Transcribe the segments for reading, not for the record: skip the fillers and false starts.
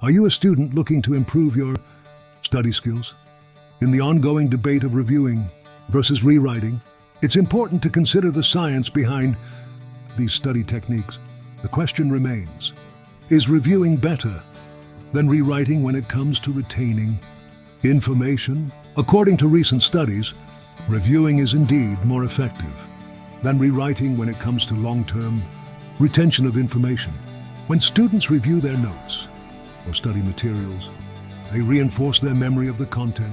Are you a student looking to improve your study skills? In the ongoing debate of reviewing versus rewriting, it's important to consider the science behind these study techniques. The question remains, is reviewing better than rewriting when it comes to retaining information? According to recent studies, reviewing is indeed more effective than rewriting when it comes to long-term retention of information. When students review their notes or study materials, they reinforce their memory of the content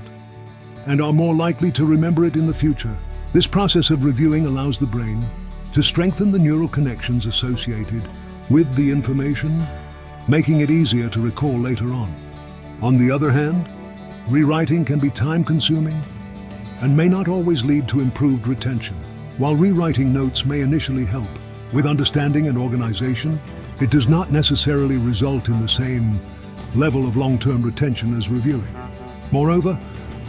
and are more likely to remember it in the future. This process of reviewing allows the brain to strengthen the neural connections associated with the information, making it easier to recall later on. On the other hand, rewriting can be time-consuming and may not always lead to improved retention. While rewriting notes may initially help with understanding and organization, it does not necessarily result in the same level of long-term retention as reviewing. Moreover,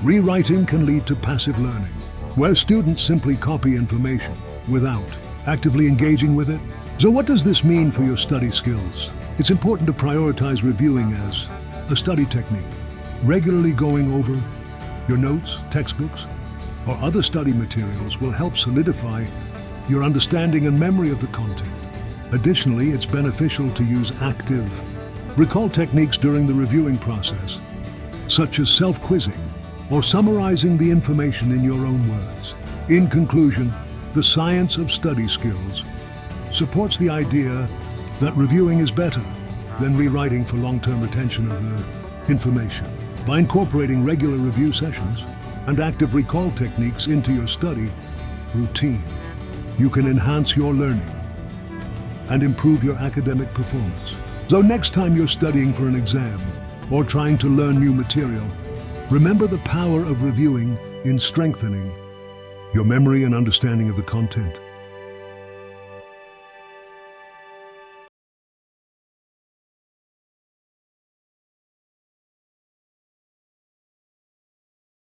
rewriting can lead to passive learning, where students simply copy information without actively engaging with it. So what does this mean for your study skills? It's important to prioritize reviewing as a study technique. Regularly going over your notes, textbooks, or other study materials will help solidify your understanding and memory of the content. Additionally, it's beneficial to use active recall techniques during the reviewing process, such as self-quizzing or summarizing the information in your own words. In conclusion, the science of study skills supports the idea that reviewing is better than rewriting for long-term retention of the information. By incorporating regular review sessions and active recall techniques into your study routine, you can enhance your learning and improve your academic performance. So next time you're studying for an exam or trying to learn new material, remember the power of reviewing in strengthening your memory and understanding of the content.